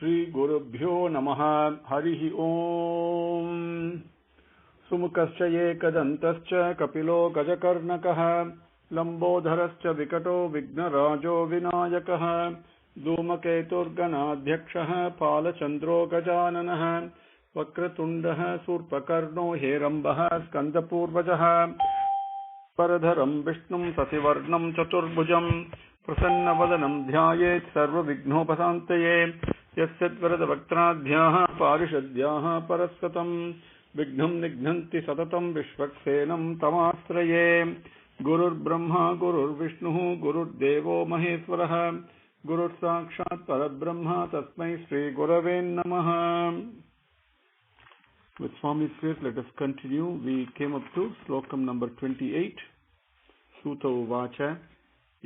Shri Gurubhyo Namaha Harihi Om Sumukascha Ekadantascha Kapilo Gajakarnakaha Lambodharascha Vikato Vignarajo Vinayakaha Dhumaketurganadhyakshaha Palachandro Gajananaha Vakratundaha Surpakarno Herambaha Skandapurvajaha Paradharam Vishnum Sasivarnam Chaturbhujam Prasannavadanam Dhyayet Sarva Vignopasantaye Yasyadvarada Vaktradhyaha Parishadhyaha Parasvatam Vignam Nignanti Satatam Vishvaksenam Tamastraye Gurur Brahma Gurur Vishnu Gurur Devo Maheswaraha Gurur Sakshat Parabrahma Tasmai Sri Gurave Namaha. With Swami's grace, let us continue. We came up to slokam number 28. Suta Uvacha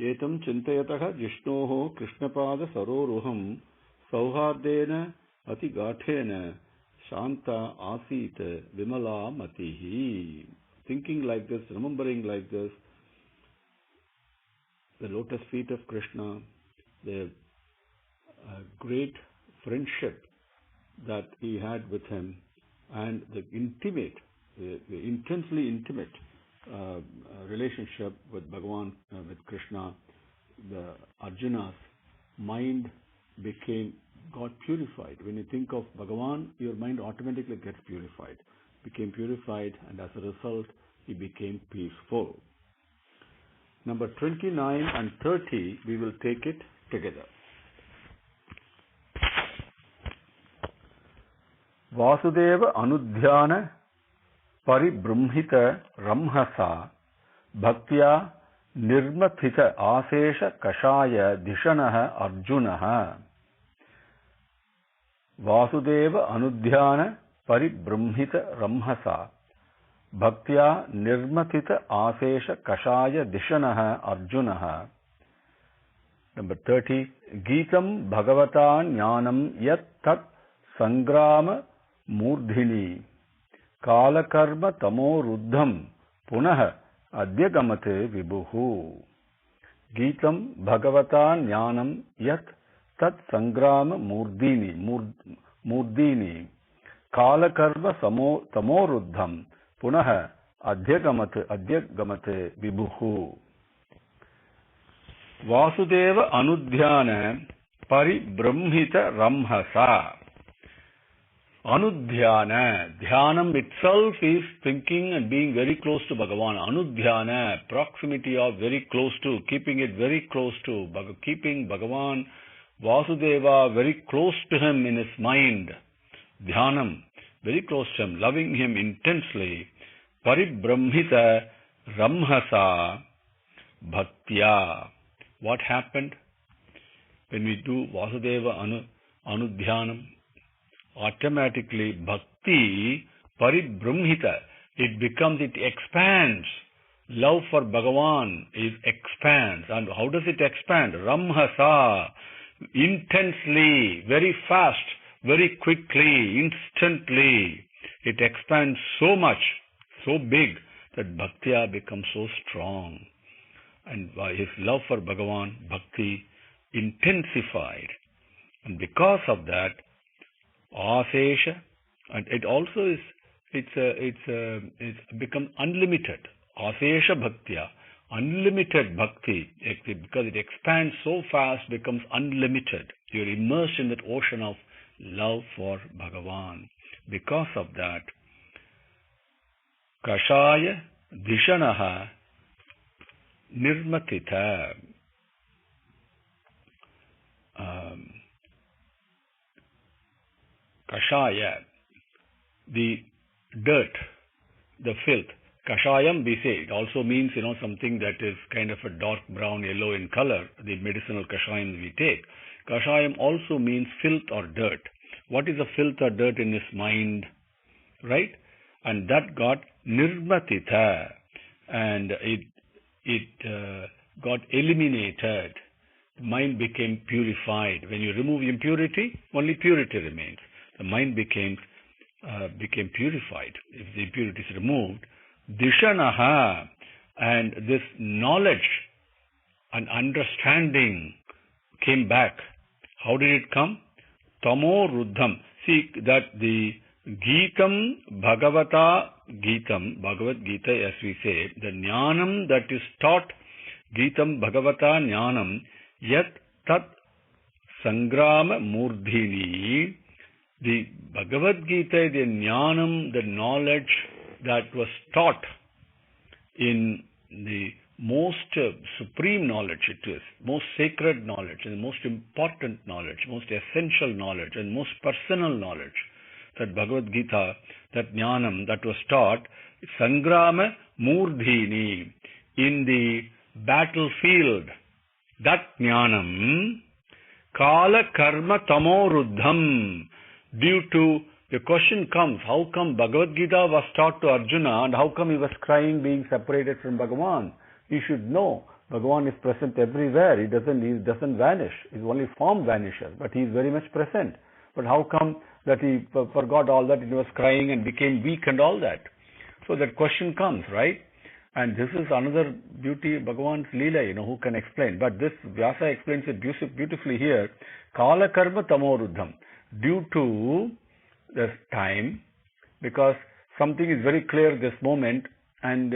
Etam Chintayataha Jishnoho Krishnapada Saroruham Sauhardena Atigathena Shanta Asita Vimala Matihi. Thinking like this, remembering like this, the lotus feet of Krishna, the great friendship that he had with him, and the intimate, the intensely intimate relationship with Bhagavan, with Krishna, the Arjuna's mind got purified. When you think of Bhagavan, your mind automatically gets purified. Became purified, and as a result, he became peaceful. Number 29 and 30, we will take it together. Vasudeva Anudhyana Paribrumhita Ramhasa Bhaktya Nirmathita Asesha Kashaya Dishanaha Arjunaha. Vasudeva Anudhyana Paribrumhita Ramhasa Bhaktya Nirmathita Asesha Kashaya Dishanaha Arjunaha. Number 30. Geetam Bhagavata Jnanam Yat Tat Sangrama Murdhini Kalakarma Tamo Ruddham Punaha Adyagamate Vibhuhu. Geetam Bhagavata Jnanam Yat Tat Sangrama Murdhini Kalakarma Tamo Ruddham Punaha Adyagamate Vibhuhu. Vasudeva Anudhyana Paribrahmita Ramhasa. Anudhyana, Dhyanam itself is thinking and being very close to Bhagavan. Anudhyana, proximity of very close to, keeping it very close to, keeping Bhagavan, Vasudeva very close to him in his mind. Dhyanam, very close to him, loving him intensely. Paribrahmita Ramhasa Bhaktya. What happened when we do Vasudeva Anudhyanam? Automatically Bhakti Paribrahmita, it expands. Love for Bhagavan expands. And how does it expand? Ramhasa, intensely, very fast, very quickly, instantly. It expands so much, so big, that Bhaktya becomes so strong. And by his love for Bhagavan, Bhakti intensified. And because of that, Asesha, and it also is, it's become unlimited. Asesha Bhaktya, unlimited Bhakti, because it expands so fast, becomes unlimited. You're immersed in that ocean of love for Bhagavan. Because of that, Kashaya Dishanaha Nirmatita. Kashaya, the dirt, the filth. Kashayam, we say, it also means, something that is kind of a dark brown, yellow in color, the medicinal kashayam we take. Kashayam also means filth or dirt. What is a filth or dirt in his mind? Right? And that got nirmatita, and it got eliminated. The mind became purified. When you remove impurity, only purity remains. The mind became purified. If the impurity is removed, Dishanaha, and this knowledge and understanding came back. How did it come? Tamo Ruddham. See that the Geetam Bhagavata Geetam, Bhagavad Gita as we say, the Jnanam that is taught, Geetam Bhagavata Jnanam, yet tat Sangrama Murdhini, the Bhagavad Gita, the Jnanam, the knowledge that was taught in the most supreme knowledge it is, most sacred knowledge and most important knowledge, most essential knowledge and most personal knowledge, that Bhagavad Gita, that Jnanam that was taught, Sangrama Murdhini, in the battlefield, that Jnanam, Kala Karma Tamo Ruddham, due to, the question comes, how come Bhagavad Gita was taught to Arjuna and how come he was crying being separated from Bhagavan? You should know, Bhagavan is present everywhere. He doesn't vanish. His only form vanishes, but he is very much present. But how come that he forgot all that and he was crying and became weak and all that? So that question comes, right? And this is another beauty of Bhagavan's Leela, who can explain. But this Vyasa explains it beautifully here. Kala Karma Tamo Ruddham. Due to the time, because something is very clear this moment and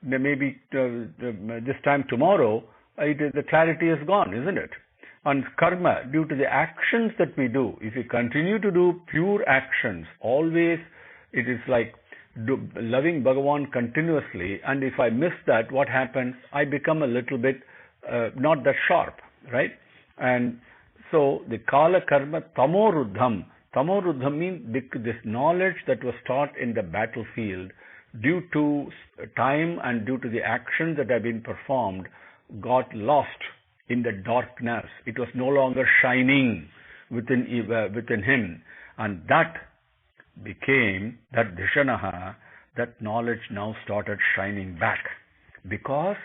maybe this time tomorrow, the clarity is gone, isn't it? And karma, due to the actions that we do, if we continue to do pure actions, always it is like loving Bhagavan continuously, and if I miss that, what happens? I become a little bit not that sharp, right? And so the Kala Karma Tamo Ruddham. Tamo Ruddham means this knowledge that was taught in the battlefield, due to time and due to the actions that have been performed, got lost in the darkness. It was no longer shining within him. And that became, that Dhishanaha, that knowledge now started shining back. Because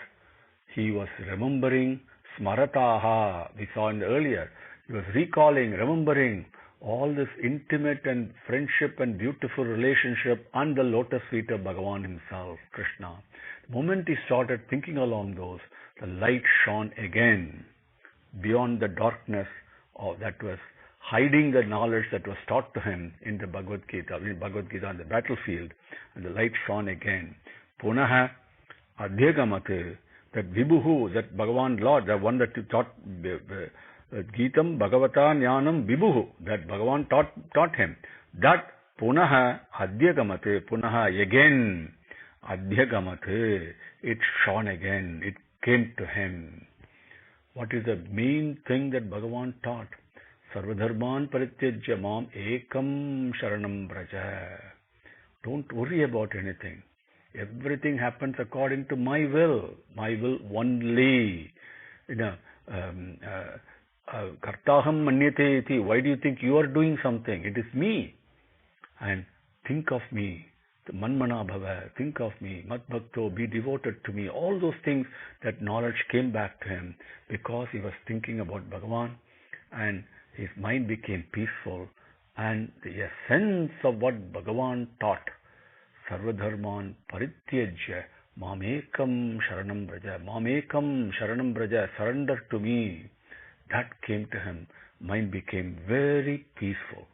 he was remembering Smarataha, we saw in the earlier. He was recalling, remembering all this intimate and friendship and beautiful relationship and the lotus feet of Bhagavan himself, Krishna. The moment he started thinking along those, the light shone again beyond the darkness that was hiding the knowledge that was taught to him in the Bhagavad Gita on the battlefield, and the light shone again. Punaha Adhyagamate, that Vibhuhu, that Bhagavan Lord, the one that you taught, Geetam Bhagavata Jnanam Vibhuhu, that Bhagavan taught him. That Punaha Adhyagamate, Punaha again, Adhyagamate, it shone again, it came to him. What is the main thing that Bhagavan taught? Sarvadharman Parityajya Mam Ekam Sharanam Braja. Don't worry about anything. Everything happens according to my will only. Kartaham manyate iti. Why do you think you are doing something? It is me. And think of me. Manmana bhava. Think of me. Mat bhakto. Be devoted to me. All those things, that knowledge came back to him because he was thinking about Bhagavan, and his mind became peaceful. And the essence of what Bhagavan taught, Sarvadharman Parityajya Mamekam Sharanam Braja. Mamekam Sharanam Braja. Surrender to me. That came to him. Mind became very peaceful.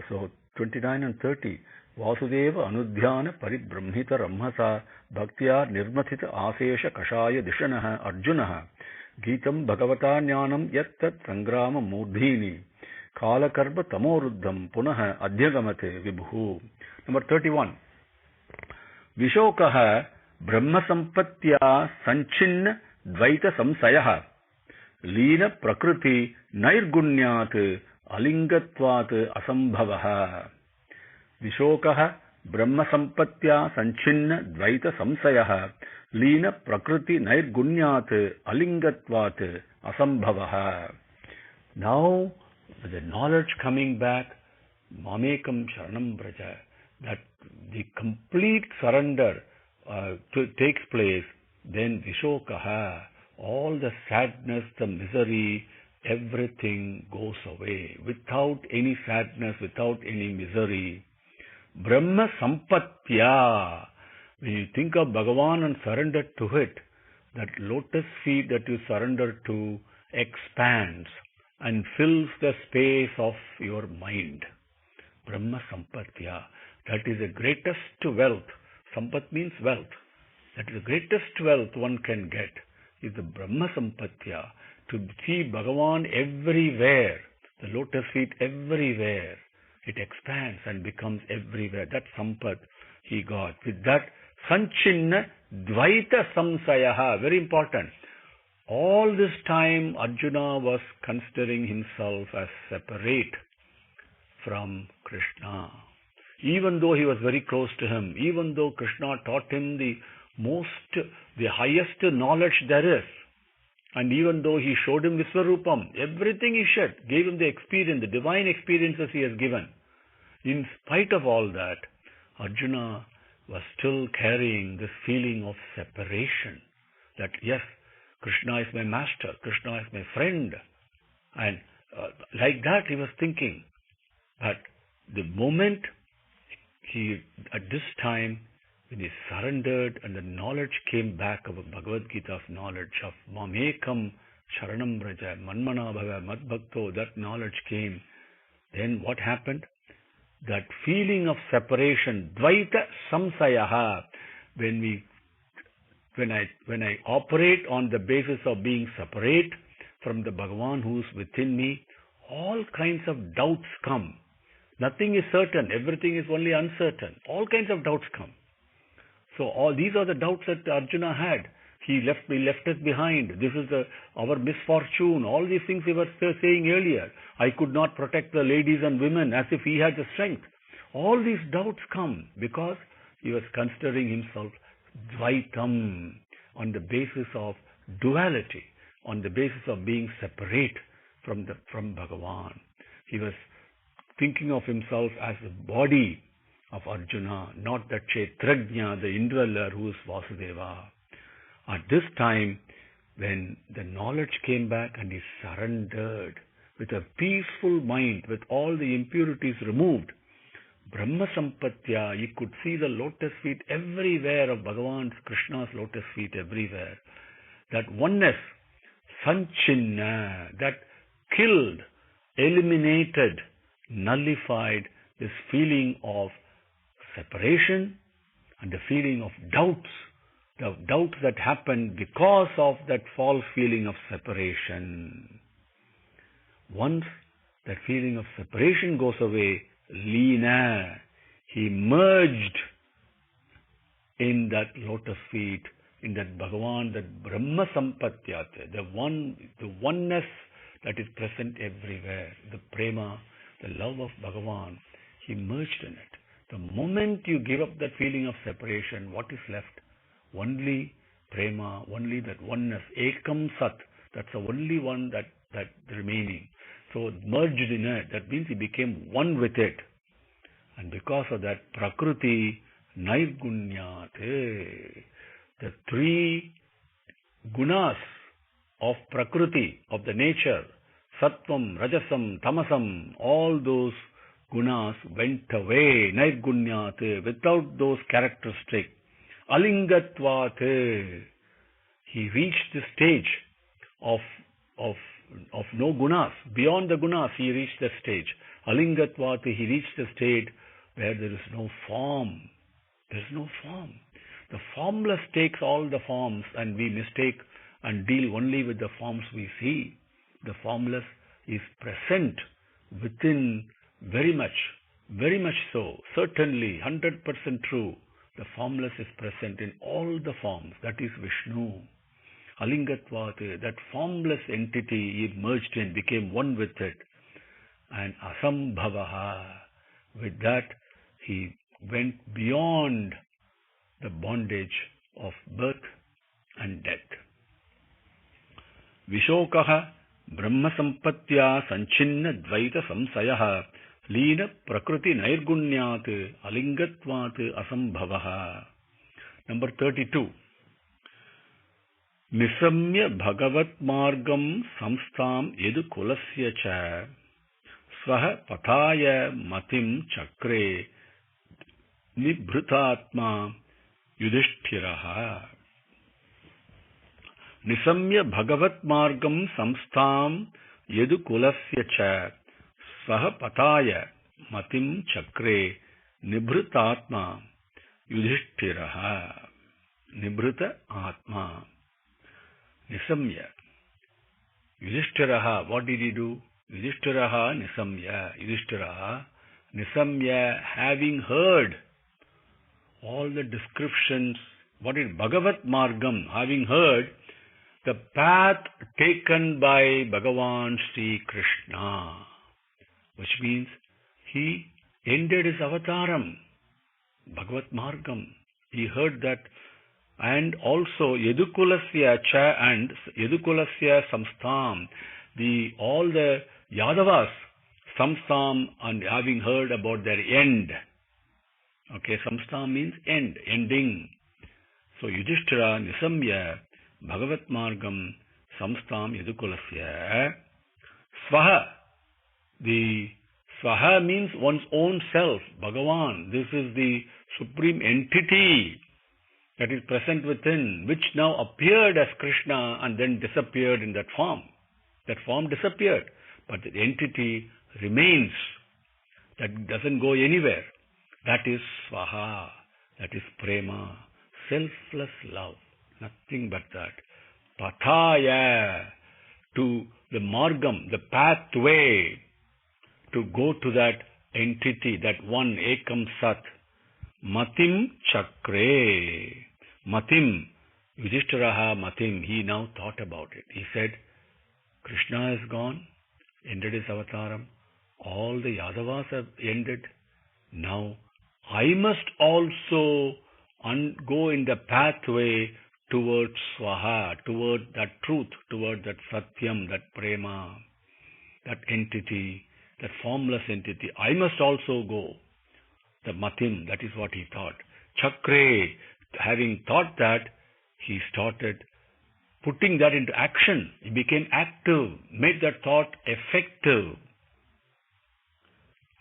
So 29 and 30. Vasudeva Anudhyana Paribrahmita Ramhasa Bhaktya Nirmathita Asesha Kashaya Dishanaha Arjunaha Geetam Bhagavata Jnanam Yattat Sangrama Murdhini Kala Karma Tamoruddham Punaha Adhyagamate Vibhu. 31. Vishokaha Brahma Sampatya Sanchinna Dvaita Samsayaha Leena Prakriti Nairgunyat Alingatvat Asambhavaha. Vishokaha Brahma Sampatya Sanchinna Dvaita Samsayaha Leena Prakriti Nairgunyat Alingatvat Asambhavaha. Now, with the knowledge coming back, Mamekam Sharanam Braja, that the complete surrender takes place, then Vishokaha, all the sadness, the misery, everything goes away. Without any sadness, without any misery. Brahma Sampatya. When you think of Bhagavan and surrender to it, that lotus feet that you surrender to expands. and fills the space of your mind. Brahma Sampatya. That is the greatest wealth. Sampat means wealth. That is the greatest wealth one can get, is the Brahma Sampatya. To see Bhagavan everywhere, the lotus feet everywhere. It expands and becomes everywhere. That Sampat he got. With that, Sanchinna Dvaita Samsayaha. Very important. All this time, Arjuna was considering himself as separate from Krishna. Even though he was very close to him, even though Krishna taught him the highest knowledge there is, and even though he showed him Visvarupam, everything he shared, gave him the experience, the divine experiences he has given. In spite of all that, Arjuna was still carrying this feeling of separation. That yes, Krishna is my master, Krishna is my friend. And like that he was thinking. But the moment at this time, when he surrendered and the knowledge came back of Bhagavad Gita's knowledge of Mamekam Sharanam Braja, Manmana Bhava, Madbhakto, that knowledge came. Then what happened? That feeling of separation, Dvaita Samsayaha, when I operate on the basis of being separate from the Bhagavan who is within me, all kinds of doubts come. Nothing is certain, everything is only uncertain. All kinds of doubts come. So all these are the doubts that Arjuna had. We left it behind. This is our misfortune. All these things we were saying earlier. I could not protect the ladies and women as if he had the strength. All these doubts come because he was considering himself Dvaitam, on the basis of duality, on the basis of being separate from Bhagavan. He was thinking of himself as the body of Arjuna, not the Kshetrajna, the indweller who is Vasudeva. At this time, when the knowledge came back and he surrendered with a peaceful mind, with all the impurities removed, Brahma Sampatya, he could see the lotus feet everywhere of Bhagavan's, Krishna's lotus feet everywhere. That oneness, Sanchinna, that killed, eliminated, nullified this feeling of separation and the feeling of doubts, the doubts that happened because of that false feeling of separation. Once that feeling of separation goes away, Leena, he merged in that lotus feet, in that Bhagavan, that Brahma Sampatyate, the oneness that is present everywhere, the prema, the love of Bhagavan, he merged in it. The moment you give up that feeling of separation, what is left? Only prema, only that oneness, ekam sat, that's the only one that remaining. So merged in it, that means he became one with it. And because of that, Prakriti Nairgunyate, the three gunas of Prakriti, of the nature, Sattvam, Rajasam, Tamasam, all those gunas went away, Nairgunyate, without those characteristics. Alingatvate, he reached the stage of no gunas. Beyond the gunas, he reached the stage. Alingatvate, he reached the state where there is no form. There is no form. The formless takes all the forms, and we mistake and deal only with the forms we see. The formless is present within very much so. Certainly, 100% true. The formless is present in all the forms. That is Vishnu. Alingatvate, that formless entity he merged in, became one with it. And Asambhavaha, with that he went beyond the bondage of birth and death. Vishokaha Brahma Sampatya Sanchinna Dvaita Samsayaha Leena Prakriti Nairgunyat Alingatvat Asambhavaha. Number 32. Nisamya Bhagavat Margam Samstam Yedu Kulasya Cha Swaha Pathaya Matim Chakre Nibhrutatma Yudhishtiraha. Nisamya Bhagavat Margam Samstam Yadukulasya cha Swaha Pataya Matim Chakre Nibhritatma Yudhishtiraha. Nibhrita Atma. Nisamya. Yudhishtiraha, what did he do? Yudhishtiraha Nisamya. Yudhishtiraha Nisamya, having heard all the descriptions, what is Bhagavat Margam, having heard the path taken by Bhagavan Sri Krishna, which means he ended his avataram, Bhagavat Margam. He heard that, and also Yadukulasya cha and Yadukulasya samstam, all the Yadavas samstam, and having heard about their end. Okay, samstam means end, ending. So Yudhishtira Nisamya Bhagavat Margam samstam Yadukulasya Swaha. The Swaha means one's own self, Bhagavan. This is the supreme entity that is present within, which now appeared as Krishna and then disappeared in that form. That form disappeared, but the entity remains. That doesn't go anywhere. That is Swaha. That is Prema. Selfless love. Nothing but that. Pathaya. To the Margam, the pathway to go to that entity, that one Ekam Sat. Matim Chakre. Matim. Yudhishtiraha Matim. He now thought about it. He said, Krishna is gone, ended his avataram. All the Yadavas have ended. Now I must also go in the pathway towards Swaha, toward that truth, toward that Satyam, that Prema, that entity, that formless entity. I must also go. The Matim, that is what he thought. Chakre, having thought that, he started putting that into action. He became active, made that thought effective.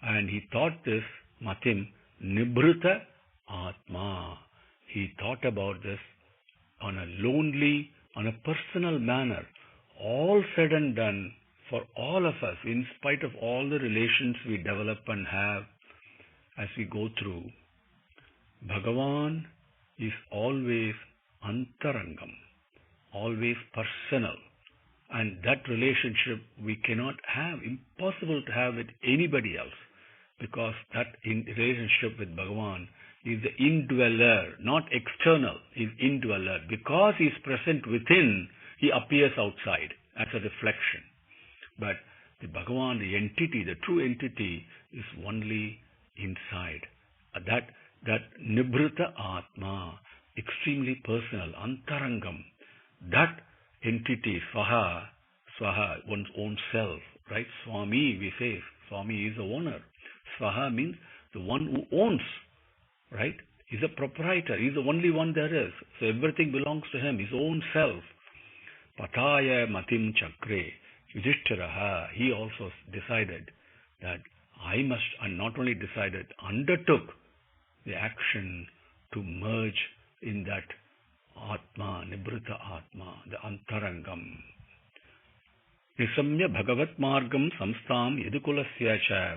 And he thought this, Matim, Nibhrita Atma. He thought about this on a lonely, on a personal manner. All said and done for all of us, in spite of all the relations we develop and have as we go through. Bhagavan is always antarangam, always personal. And that relationship we cannot have, impossible to have with anybody else. Because that relationship with Bhagavan is the indweller, not external, is indweller. Because he is present within, he appears outside as a reflection. But the Bhagavan, the entity, the true entity, is only inside. That Nibhrita Atma, extremely personal, antarangam, that entity, Swaha, one's own self, right? Swami, we say, Swami is the owner. Swaha means the one who owns, right? He's a proprietor. He's the only one there is. So everything belongs to him, his own self. Pataya Matim Chakre. Yudhishtiraha, he also decided that I must, and not only decided, undertook the action to merge in that Atma, Nibhrita Atma, the Antarangam. Nisamya Bhagavat Margam Samstam Yadukulasya cha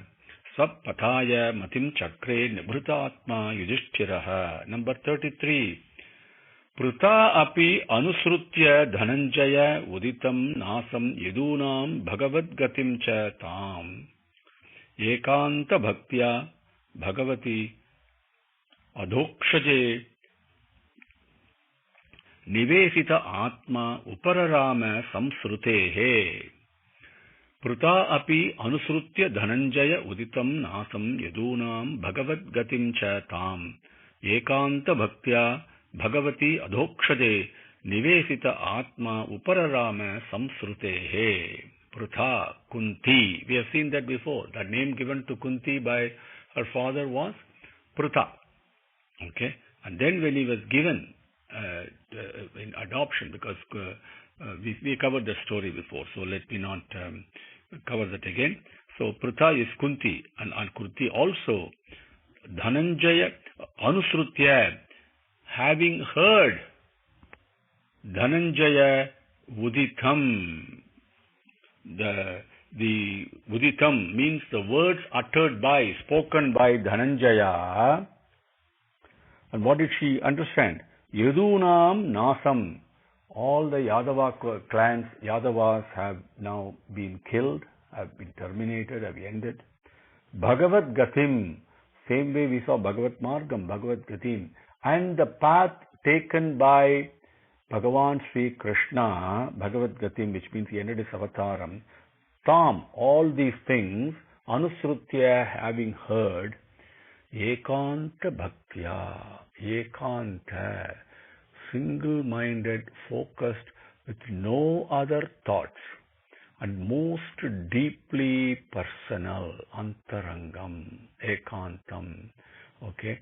Swapathaya Matim Chakre Nibhrita Atma Yudhishtiraha. Number 33. Pruta api anusrutya dhananjaya uditam nasam yadunam bhagavad gatim cha tam ekanta bhaktya bhagavati adhokshaje nivesita atma upararama samsrutehe. Pruta api anusrutya dhananjaya uditam nasam yadunam bhagavad gatim cha tam ekanta bhaktya Bhagavati adhokshade nivesita atma upararama samsrutehe. Prutha, Kunti. We have seen that before. That name given to Kunti by her father was Prutha. Okay. And then when he was given in adoption, because we covered the story before, so let me not cover that again. So Prutha is Kunti, and Kunti also Dhananjaya Anusrutya, having heard Dhananjaya Uditam, the Uditam means the words uttered by, spoken by Dhananjaya. And what did she understand? Yadunam Nasam. All the Yadava clans, Yadavas have now been killed, have been terminated, have ended. Bhagavad Gatim. Same way we saw Bhagavat Margam, Bhagavad Gatim. And the path taken by Bhagavan Sri Krishna, Bhagavad Gatim, which means he ended his avataram. Tam, all these things, Anusrutya, having heard, Ekanta Bhaktya, Ekanta, single-minded, focused, with no other thoughts, and most deeply personal, Antarangam, Ekantam, okay,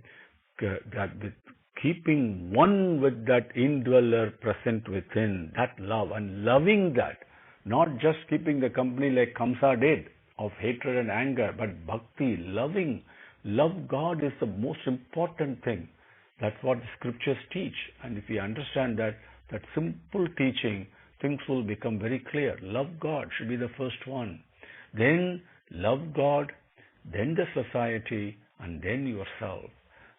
that with keeping one with that indweller present within, that love, and loving that, not just keeping the company like Kamsa did, of hatred and anger, but bhakti, loving. Love God is the most important thing. That's what the scriptures teach. And if we understand that simple teaching, things will become very clear. Love God should be the first one. Then love God, then the society, and then yourself.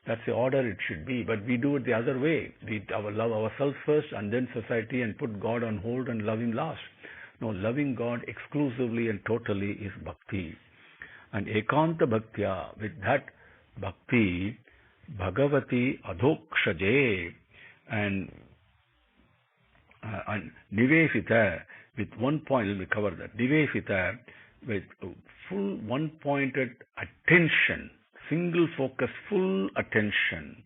That's the order it should be. But we do it the other way. We love ourselves first and then society and put God on hold and love Him last. No, loving God exclusively and totally is bhakti. And Ekanta Bhaktya, with that bhakti, Bhagavati Adhokshaje, and Nivesita, with one point, let me cover that. Nivesita, with full one-pointed attention, single focus, full attention.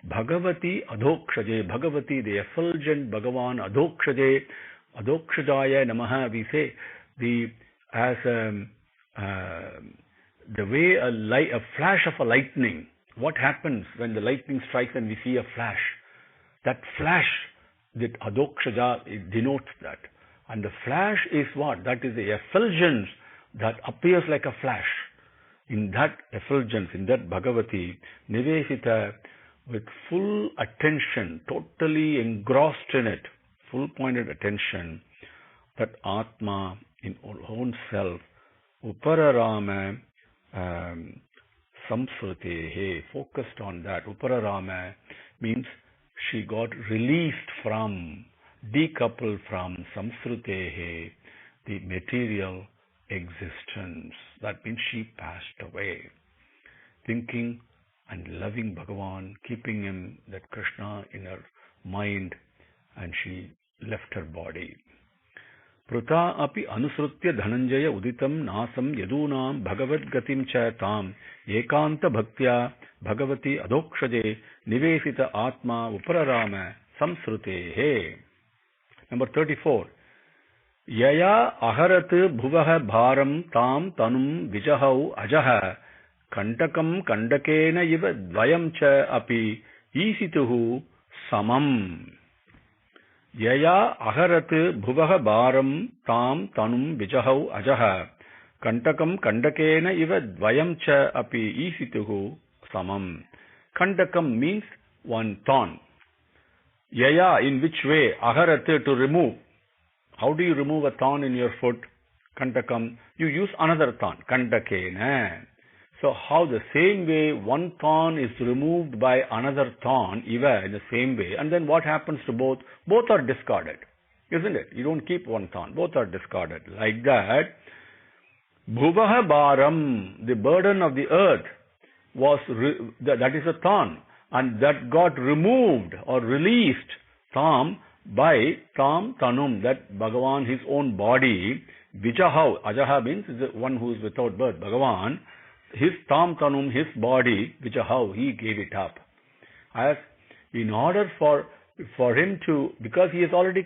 Bhagavati Adhokshaje, Bhagavati, the effulgent Bhagavan, Adhokshaje, Adhokshajaya Namaha, we say, the way a flash of a lightning. What happens when the lightning strikes and we see a flash? That flash, that Adhokshaja, it denotes that. And the flash is what? That is the effulgence that appears like a flash. In that effulgence, in that Bhagavati, Nivesita, with full attention, totally engrossed in it, full pointed attention, that Atma, in own self, Upararama, Samsrutehe, focused on that. Upararama means she got released from, decoupled from Samsrutehe, the material existence. That means she passed away. Thinking and loving Bhagavan, keeping him, that Krishna, in her mind, and she left her body. Pruta api anusrutya dhananjaya uditam nasam yadunam bhagavad gatim cha tam ekanta bhaktya bhagavati adhokshaje nivesita atma upararama samsrutehe. Number 34. Yaya aharat bhuvaha bharam tam tanum vijahau ajaha kantakam kandakena iva dvayam cha api isituhu samam. Yaya aharat bhuvaha bharam tam tanum vijahau ajaha kantakam kandakena iva dvayam cha api isituhu samam. Kandakam means one thorn. Yaya, in which way? Aharat, to remove. How do you remove a thorn in your foot? Kandakam, you use another thorn. Kandakena. So how the same way one thorn is removed by another thorn, Iva, in the same way, and then what happens to both? Both are discarded, isn't it? You don't keep one thorn, both are discarded. Like that, Bhuvaha Bharam, the burden of the earth, that is a thorn, and that got removed or released, Tam, by Tam Tanum, that Bhagavan, his own body, Vijahau, Ajaha means is the one who is without birth, Bhagavan, his Tam Tanum, his body, Vijahau, he gave it up. As in order for him to, because he has already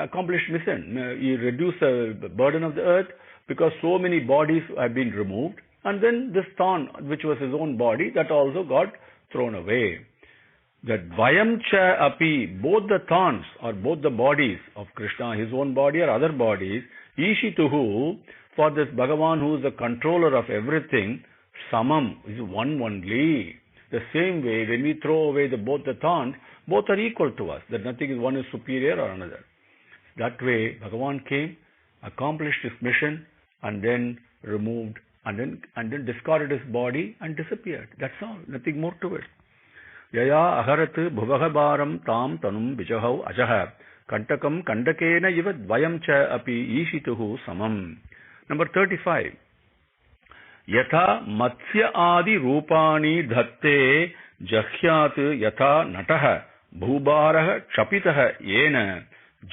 accomplished mission, he reduced the burden of the earth, because so many bodies have been removed, and then this thorn, which was his own body, that also got thrown away. That Dvayam cha api, both the thorns or both the bodies of Krishna, his own body or other bodies, Ishituhu, for this Bhagavan who is the controller of everything, Samam is one only. The same way, when we throw away both the thorns, both are equal to us. That nothing is, one is superior or another. That way, Bhagavan came accomplished his mission, and then removed, and then discarded his body and disappeared. That's all. Nothing more to it. Yaya aharat bhuvagabaram tam tanum vijahau ajaha kantakam kandakena ivad vayam cha api ishituhu samam. Number 35. Yatha matsya adi rupani dhatte jahyat yatha natah bhubarah chapitah yena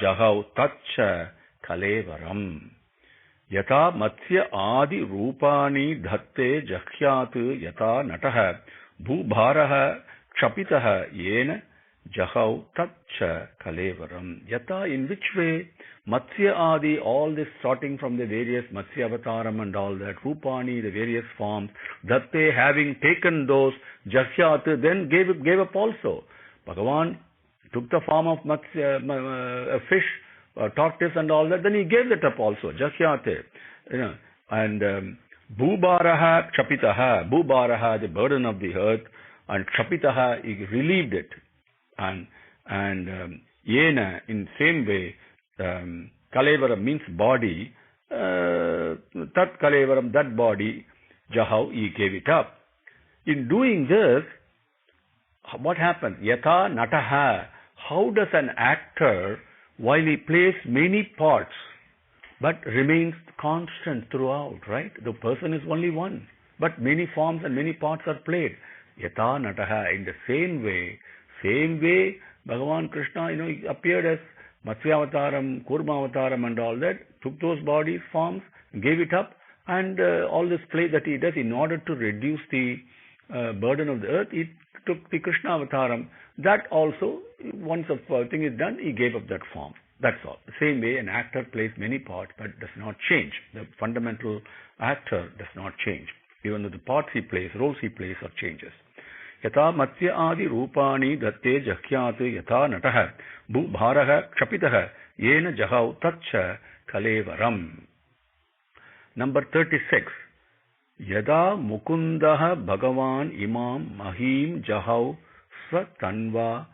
jahau tatcha kalevaram. Yatha matsya adi rupani dhatte jahyat yatha natah bhubarah chapitah yena jahau tatcha kalevaram. Yatha, in which way? Matsya adi, all this starting from the various Matsya avataram and all that, Rupani, the various forms, Datte, having taken those, Jahyat, then gave up also. Bhagavan took the form of Matsya, a fish, a tortoise and all that, then he gave that up also, Jahyate. And Bhubaraha Chapitaha, Bhubaraha, the burden of the earth, and Chapitaha, he relieved it. And Yena, in same way, Kalevaram means body, Tat Kalevaram, that body, Jahau, he gave it up. In doing this, what happens? Yatha Nataha, how does an actor, while he plays many parts, but remains constant throughout, right? The person is only one, but many forms and many parts are played. Yatha Nataha, in the same way, Bhagavan Krishna, he appeared as Matsya Avataram, Kurma Avataram and all that, took those bodies, forms, gave it up, and all this play that he does in order to reduce the burden of the earth, he took the Krishna Avataram. That also, once a thing is done, he gave up that form. That's all. The same way an actor plays many parts but does not change. The fundamental actor does not change. Even though the parts he plays, roles he plays are changes. Yatha matsya adi rupani dhatte jahyat yatha natah bharah kshapitah yena jahau tatcha kalevaram. Number 36. Yada mukundah bhagavan imam mahim jahau svatanva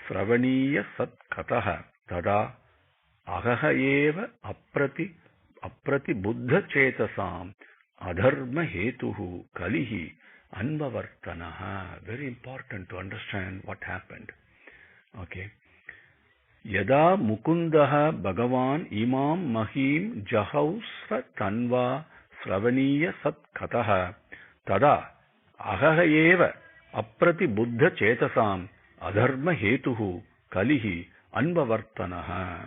sravaniya satkatah tada agaha eva aprati buddha chetasam adharma hetuhu kalihi anvavartanaha. Very important to understand what happened. Okay. Yada mukundah bhagavan imam mahim jahau svatanva sravaniya satkatah tada agaha eva aprati buddha chetasam adharma hetuhu kalihi anvavartanaha.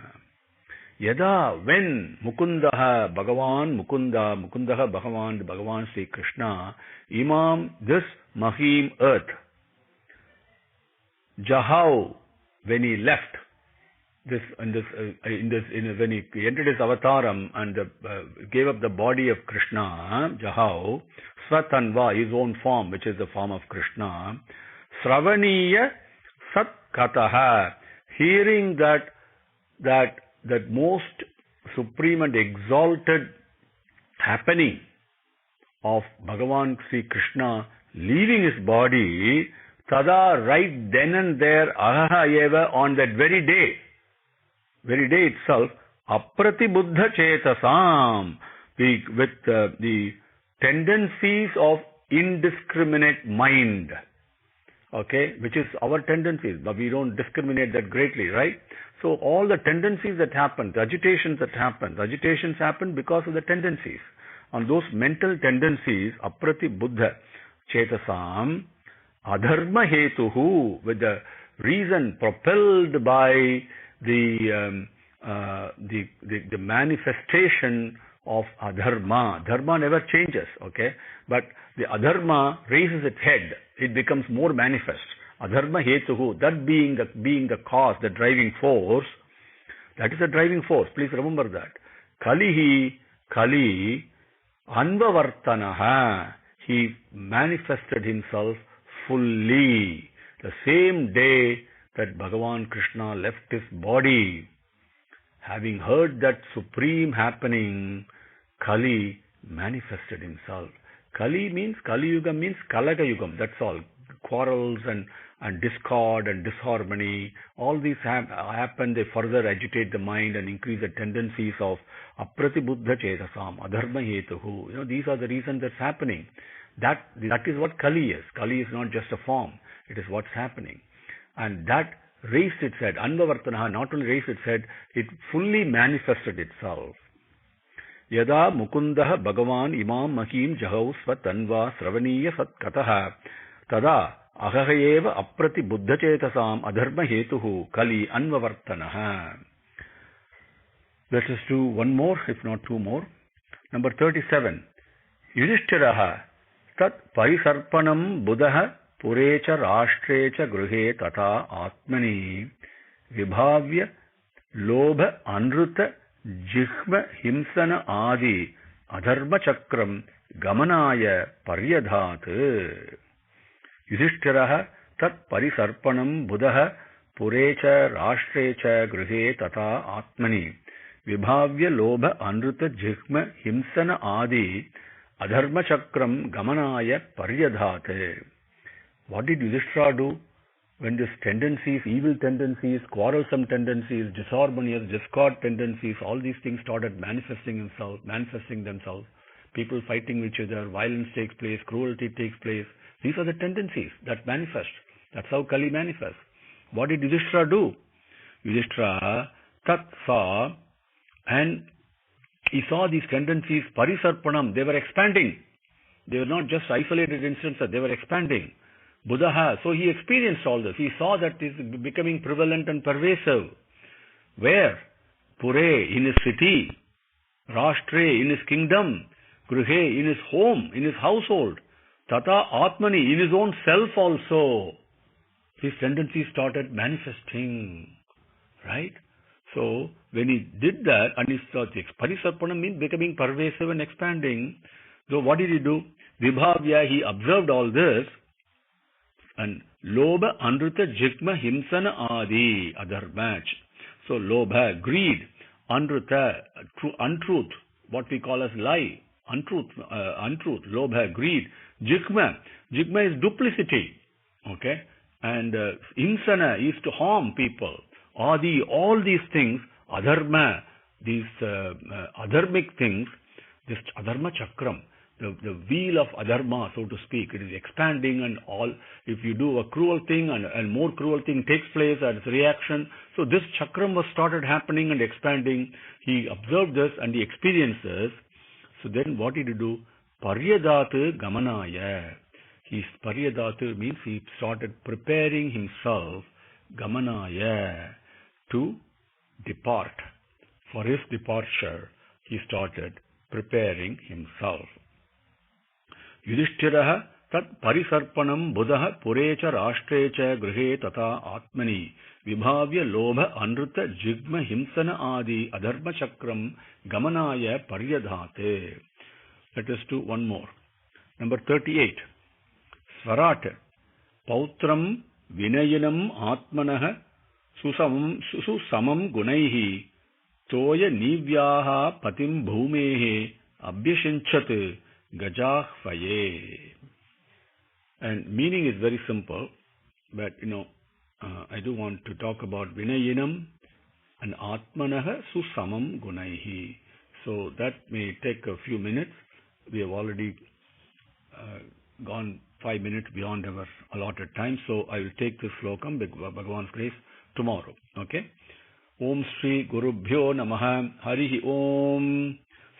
Yada, when Mukundaha, Bhagavan, Mukundaha, Bhagavan, the Bhagavan Sri Krishna, Imam, this Mahim earth, Jahau, when he left, when he entered his avataram and gave up the body of Krishna, Jahau, Svatanva, his own form, which is the form of Krishna, Sravaniya Satkataha, hearing that most supreme and exalted happening of Bhagavan Sri Krishna leaving his body, tada, right then and there, ahaha eva, on that very day itself, aprati buddha chetasam, with the tendencies of indiscriminate mind, okay, which is our tendencies, but we don't discriminate that greatly, right? So all the tendencies that happen, the agitations happen because of the tendencies. On those mental tendencies, aprati buddha chetasam, adharma hetuhu, with the reason propelled by the manifestation of adharma. Dharma never changes, okay? But the adharma raises its head. It becomes more manifest. Adharma hetuhu, that being the cause, the driving force, that is a driving force. Please remember that. Kali, anvavartanaha, he manifested himself fully. The same day that Bhagavan Krishna left his body, having heard that supreme happening, Kali manifested himself. Kali Yuga means Kalaga Yugam, that's all. Quarrels and discord and disharmony, all these happen, they further agitate the mind and increase the tendencies of apratibuddha chetasam, adharma hetuhu. These are the reasons that's happening. That is what Kali is. Kali is not just a form. It is what's happening. And that raised its head. Anvavartanaha not only raised its head, it fully manifested itself. Yada mukundaha Bhagavan imam mahim jahau svatanva sravaniya satkataha tada ahahayeva aprati buddha chetasam adharma hetuhu kali anvavartanaha. Let us do one more, if not two more. Number 37. Yudhishtiraha tat parisarpanam buddha purecha rashtracha gruhe tata atmani vibhavya lobha anruta jihma himsana adi adharma chakram gamanaya paryadhat. Yudhishtiraha tat parisarpanam buddha purecha rashtracha gruhe tata atmani vibhavya lobha anruta jihma himsana adi adharma chakram gamanaya paryadhat. What did Yudhishtira do when these tendencies, evil tendencies, quarrelsome tendencies, disharmonious, discord tendencies, all these things started manifesting themselves? People fighting with each other, violence takes place, cruelty takes place. These are the tendencies that manifest. That's how Kali manifests. What did Yudhishtira do? Yudhishtira tat saw, and he saw these tendencies, parisarpanam, they were expanding. They were not just isolated instances, they were expanding. Buddha, so he experienced all this. He saw that it is becoming prevalent and pervasive. Where? Pure, in his city. Rashtre, in his kingdom. Gruhe, in his home, in his household. Tata Atmani, in his own self also. His tendencies started manifesting. Right? So, when he did that, and he saw Parisarpana means becoming pervasive and expanding. So, what did he do? Vibhavya, he observed all this. And Lobha, Anruta, Jigma, Himsana, Adi, Adharma. So, Lobha, greed, Anruta, untruth, what we call as lie, untruth, Lobha, greed, Jigma is duplicity, okay, and Himsana is to harm people, Adi, all these things, Adharma, these adharmic things, this Adharma Chakram, the wheel of adharma, so to speak, it is expanding, and all. If you do a cruel thing and more cruel thing takes place as a reaction, so this chakram was started happening and expanding. He observed this and he experienced this. So then what did he do? Paryadhat gamanaya. Paryadhat means he started preparing himself, gamanaya, to depart. For his departure, he started preparing himself. Yudhishtiraha tat parisarpanam buddha purecha rashtracha gruhe tata atmani vibhavya lobha anruta jigma himsana adi adharma chakram gamanaya paryadhate. Let us do one more. Number 38. Swarat pautram vinayanam atmanah susamam gunaihi toya nivyaha patim bhumehe abhyashinchat Gajahvaye. And meaning is very simple, but I do want to talk about Vinayinam and Atmanaha Susamam Gunaihi. So that may take a few minutes. We have already gone 5 minutes beyond our allotted time, so I will take this slokam with Bhagavan's grace tomorrow. Okay? Om Sri Gurubhyo Namaha Harihi Om.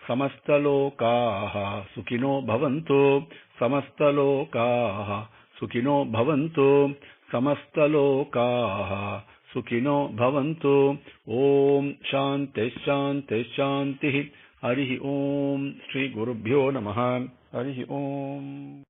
Samastalokaha Sukino Bhavantu Samastalokaha Sukino Bhavantu Samastalokaha Sukino Bhavantu. Om Shanti Shanti Shanti. Harihi Om. Sri Gurubhyo Namaha. Harihi Om.